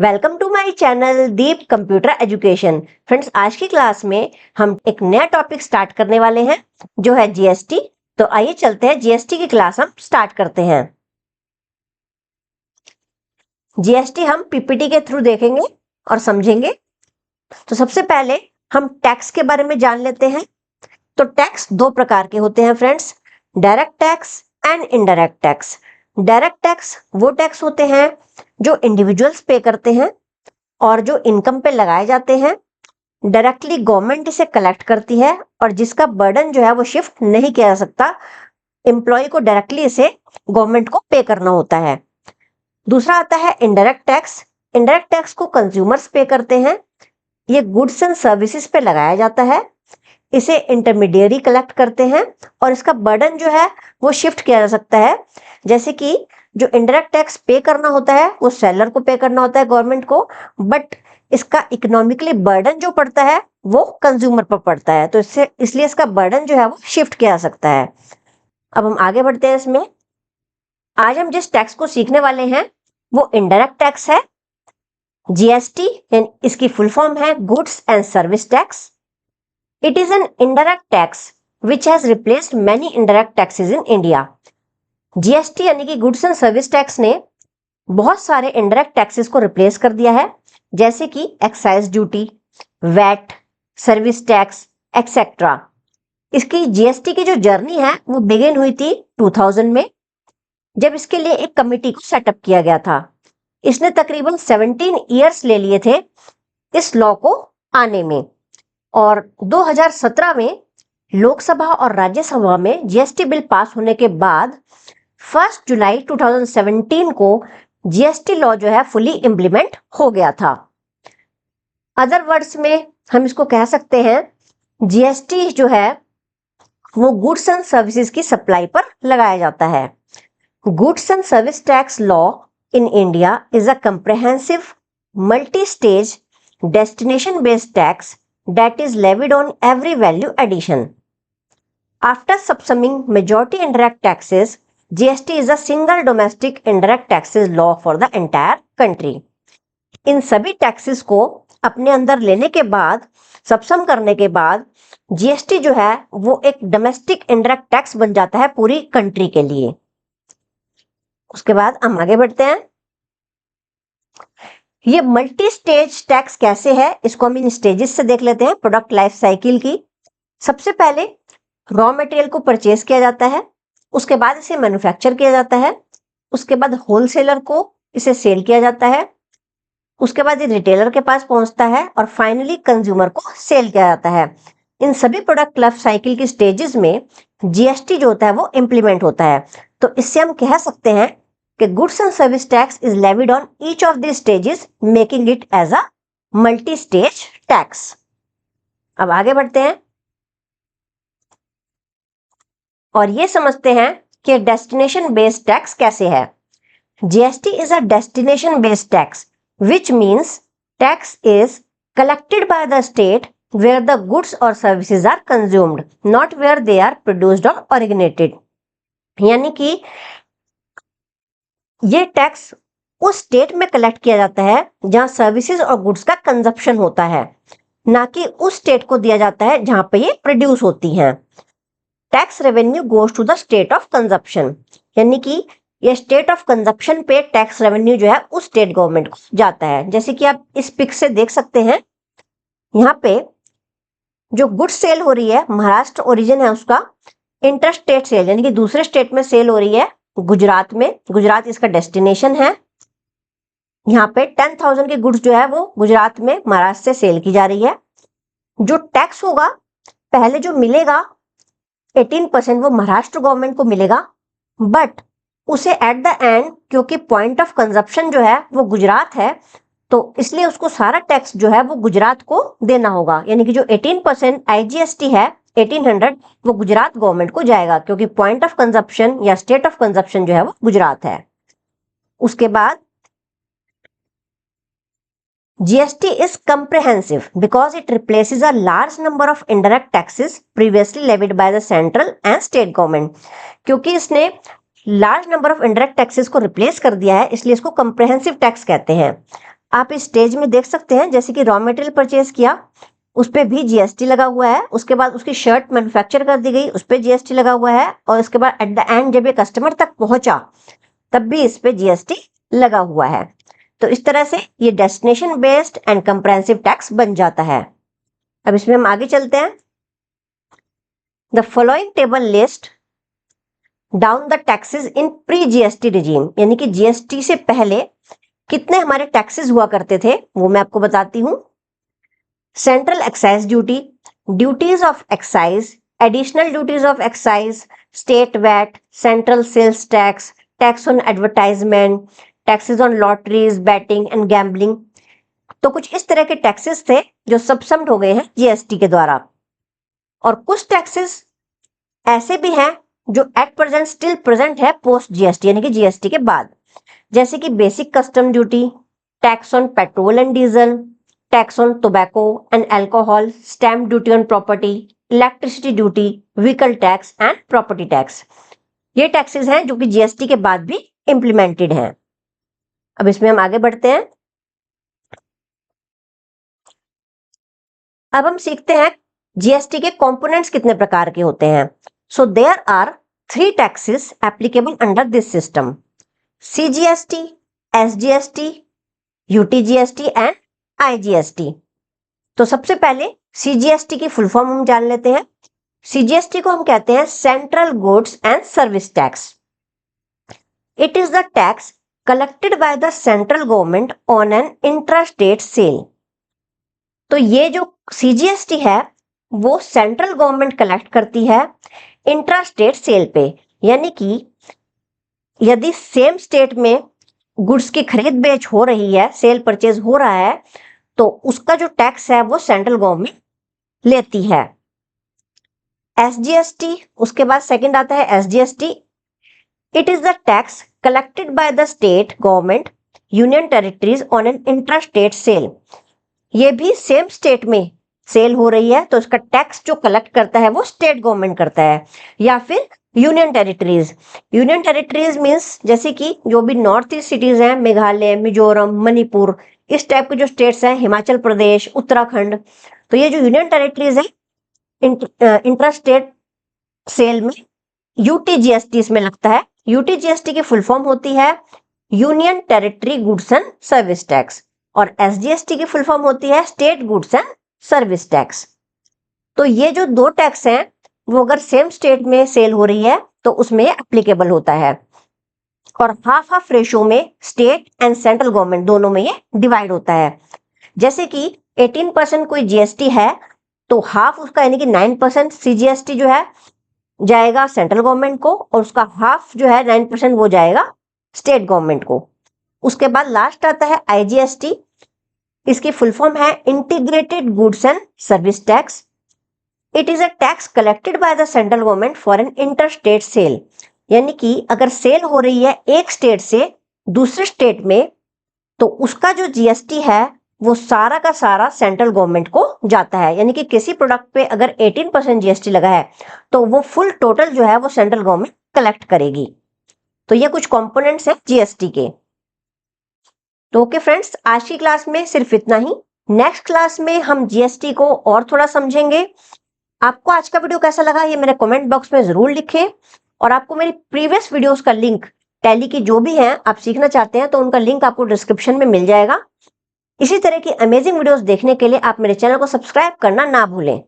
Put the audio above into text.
Welcome to my channel Deep computer education. Friends, आज की class में हम एक नया टॉपिक स्टार्ट करने वाले हैं जो है जीएसटी। तो आइए चलते हैं, जीएसटी की क्लास हम स्टार्ट करते हैं। जीएसटी हम पीपीटी के थ्रू देखेंगे और समझेंगे। तो सबसे पहले हम टैक्स के बारे में जान लेते हैं। तो टैक्स दो प्रकार के होते हैं friends, direct tax and indirect tax. Direct tax वो टैक्स होते हैं जो इंडिविजुअल्स पे करते हैं और जो इनकम पे लगाए जाते हैं। डायरेक्टली गवर्नमेंट इसे कलेक्ट करती है और जिसका बर्डन जो है वो शिफ्ट नहीं किया जा सकता। एम्प्लॉय को डायरेक्टली इसे गवर्नमेंट को पे करना होता है। दूसरा आता है इनडायरेक्ट टैक्स। इनडायरेक्ट टैक्स को कंज्यूमर्स पे करते हैं। ये गुड्स एंड सर्विसेज पे लगाया जाता है। इसे इंटरमीडियरी कलेक्ट करते हैं और इसका बर्डन जो है वो शिफ्ट किया जा सकता है। जैसे कि जो इनडायरेक्ट टैक्स पे करना होता है वो सेलर को पे करना होता है, गवर्नमेंट को, बट इसका इकोनॉमिकली बर्डन जो पड़ता है वो कंज्यूमर पर पड़ता है। तो इसलिए इसका बर्डन जो है वो शिफ्ट किया जा सकता है। अब हम आगे बढ़ते हैं इसमें। आज हम जिस टैक्स को सीखने वाले हैं वो इनडायरेक्ट टैक्स है। जीएसटी इसकी फुल फॉर्म है goods and service tax. It is an indirect tax which has replaced many indirect taxes in India. GST यानी कि गुड्स एंड सर्विस टैक्स ने बहुत सारे इनडायरेक्ट टैक्सेस को रिप्लेस कर दिया है, जैसे कि excise duty, VAT, service tax etcetera. इसकी जीएसटी की जो जर्नी है वो बिगिन हुई थी 2000 में, जब इसके लिए एक कमिटी को सेटअप किया गया था। इसने तकरीबन 17 ईयर्स ले लिए थे इस लॉ को आने में, और 2017 में लोकसभा और राज्यसभा में जीएसटी बिल पास होने के बाद 1 जुलाई 2017 को जीएसटी लॉ जो है फुली इंप्लीमेंट हो गया था। अदर वर्ड्स में हम इसको कह सकते हैं जीएसटी जो है वो गुड्स एंड सर्विसेज की सप्लाई पर लगाया जाता है। Goods and service tax law in India is a comprehensive multi-stage destination based tax that is levied on every value addition. After subsuming majority indirect taxes, GST is a single domestic indirect taxes law for the entire country. इन सभी taxes को अपने अंदर लेने के बाद, सबसम करने के बाद, जीएसटी जो है वो एक डोमेस्टिक इंडायरेक्ट टैक्स बन जाता है पूरी कंट्री के लिए। उसके बाद हम आगे बढ़ते हैं। ये मल्टी स्टेज टैक्स कैसे है, इसको हम इन स्टेजेस से देख लेते हैं प्रोडक्ट लाइफ साइकिल की। सबसे पहले रॉ मटेरियल को परचेज किया जाता है, उसके बाद इसे मैन्युफैक्चर किया जाता है, उसके बाद होलसेलर को इसे सेल किया जाता है, उसके बाद ये रिटेलर के पास पहुंचता है और फाइनली कंज्यूमर को सेल किया जाता है। इन सभी प्रोडक्ट लाइफ साइकिल की स्टेजेस में जीएसटी जो होता है वो इंप्लीमेंट होता है। तो इससे हम कह सकते हैं कि goods and service tax is levied on each of the stages, making it as a multi stage tax. अब आगे बढ़ते हैं और ये समझते हैं कि डेस्टिनेशन बेस्ड टैक्स कैसे है। GST is a destination based tax which means tax is collected by the state where the goods or services are consumed, not where they are produced or originated. यानी कि ये tax उस state में collect किया जाता है जहां services और गुड्स का कंजप्शन होता है, ना कि उस स्टेट को दिया जाता है जहां पे ये प्रोड्यूस होती हैं। Tax revenue goes to the state of consumption, यानी कि ये स्टेट ऑफ कंजप्शन पे टैक्स रेवेन्यू जो है उस स्टेट गवर्नमेंट को जाता है। जैसे कि आप इस पिक से देख सकते हैं, यहाँ पे जो गुड्स सेल हो रही है, महाराष्ट्र ओरिजिन है उसका, इंटर स्टेट सेल यानी कि दूसरे स्टेट में सेल हो रही है गुजरात में, गुजरात इसका डेस्टिनेशन है। यहाँ पे 10,000 की गुड्स जो है वो गुजरात में महाराष्ट्र से सेल की जा रही है। जो टैक्स होगा पहले जो मिलेगा 18% वो महाराष्ट्र गवर्नमेंट को मिलेगा, बट उसे एट द एंड, क्योंकि पॉइंट ऑफ कंजप्शन जो है वो गुजरात है, तो इसलिए उसको सारा टैक्स जो है वो गुजरात को देना होगा। यानी कि जो 18% आईजीएसटी है 1800 वो गुजरात गवर्नमेंट को जाएगा, क्योंकि पॉइंट ऑफ कंजप्शन या स्टेट ऑफ कंजप्शन जो है वो गुजरात है। उसके बाद GST is comprehensive because it replaces a large number of indirect taxes previously levied by the central and state government. क्योंकि इसने large number of indirect taxes को रिप्लेस कर दिया है, इसलिए इसको कंप्रेहेंसिव टैक्स कहते हैं। आप इस स्टेज में देख सकते हैं, जैसे कि रॉ मटेरियल परचेज किया उस पे भी जीएसटी लगा हुआ है, उसके बाद उसकी शर्ट मैन्युफैक्चर कर दी गई उस पे जीएसटी लगा हुआ है, और उसके बाद एट द एंड जब ये कस्टमर तक पहुंचा तब भी इस पे जीएसटी लगा हुआ है। तो इस तरह से ये destination based and comprehensive tax बन जाता है। अब इसमें हम आगे चलते हैं। The following table list down the taxes in pre GST regime, यानी कि जीएसटी से पहले कितने हमारे टैक्सेस हुआ करते थे वो मैं आपको बताती हूं। Central excise duty, duties of excise, additional duties of excise, state VAT, central sales tax, tax on advertisement, taxes on lotteries, betting and gambling. तो कुछ इस तरह के टैक्सेस थे जो सबसम्ड हो गए हैं जीएसटी के द्वारा। और कुछ टैक्सेस ऐसे भी हैं जो एट प्रेजेंट स्टिल प्रेजेंट है पोस्ट जीएसटी, यानी कि जीएसटी के बाद, जैसे कि basic custom duty, tax on petrol and diesel, tax on tobacco and alcohol, stamp duty on property, electricity duty, vehicle tax and property tax. ये taxes हैं जो कि जीएसटी के बाद भी इंप्लीमेंटेड हैं। अब इसमें हम आगे बढ़ते हैं। अब हम सीखते हैं जीएसटी के कंपोनेंट्स कितने प्रकार के होते हैं। So there are 3 taxes applicable under this system, CGST, SGST, UTGST and IGST. तो सबसे पहले सीजीएसटी की फुल फॉर्म हम जान लेते हैं। सीजीएसटी को हम कहते हैं central goods and service tax. It is the tax collected by the central government on an intra state sale. तो ये जो सीजीएसटी है वो सेंट्रल गवर्नमेंट कलेक्ट करती है इंट्रा स्टेट सेल पे, यानी कि यदि सेम स्टेट में गुड्स की खरीद बेच हो रही है, सेल परचेज हो रहा है, तो उसका जो टैक्स है वो सेंट्रल गवर्नमेंट लेती है। एसजीएसटी, उसके बाद सेकंड आता है SGST. It is the tax collected by the state government union territories on an intra state sale. ये भी सेम स्टेट में सेल हो रही है तो इसका टैक्स जो कलेक्ट करता है वो स्टेट गवर्नमेंट करता है, या फिर union territories. Union territories means जैसे कि जो भी नॉर्थ ईस्ट सिटीज हैं, मेघालय, मिजोरम, मणिपुर, इस टाइप के जो स्टेट्स हैं, हिमाचल प्रदेश, उत्तराखंड, तो ये जो यूनियन टेरिटरीज है इंट्रा स्टेट सेल में यूटीजीएसटी इसमें लगता है। यूटीजीएसटी की फुल फॉर्म होती है union territory goods and service tax, और एसजीएसटी की फुल फॉर्म होती है state goods and service tax. तो ये जो 2 टैक्स हैं वो अगर सेम स्टेट में सेल हो रही है तो उसमें एप्लीकेबल होता है, और हाफ हाफ रेशो में स्टेट एंड सेंट्रल गवर्नमेंट दोनों में ये डिवाइड होता है। जैसे कि 18% कोई जीएसटी है तो हाफ उसका यानी कि 9% सीजीएसटी जो है जाएगा सेंट्रल गवर्नमेंट को, और उसका हाफ जो है 9% वो जाएगा स्टेट गवर्नमेंट को। उसके बाद लास्ट आता है आईजीएसटी। इसकी फुल फॉर्म है integrated goods and service tax. It is a tax collected by the central government for an inter state sale, यानी कि अगर सेल हो रही है एक स्टेट से दूसरे स्टेट में तो उसका जो जीएसटी है वो सारा का सारा सेंट्रल गवर्नमेंट को जाता है। यानी कि किसी प्रोडक्ट पे अगर 18% जीएसटी लगा है तो वो फुल टोटल जो है वो सेंट्रल गवर्नमेंट कलेक्ट करेगी। तो ये कुछ कंपोनेंट्स हैं जीएसटी के। तो ओके फ्रेंड्स, आज की क्लास में सिर्फ इतना ही। नेक्स्ट क्लास में हम जीएसटी को और थोड़ा समझेंगे। आपको आज का वीडियो कैसा लगा ये मेरे कमेंट बॉक्स में जरूर लिखें, और आपको मेरी प्रीवियस वीडियोस का लिंक, टैली की जो भी हैं आप सीखना चाहते हैं तो उनका लिंक आपको डिस्क्रिप्शन में मिल जाएगा। इसी तरह की अमेजिंग वीडियोस देखने के लिए आप मेरे चैनल को सब्सक्राइब करना ना भूलें।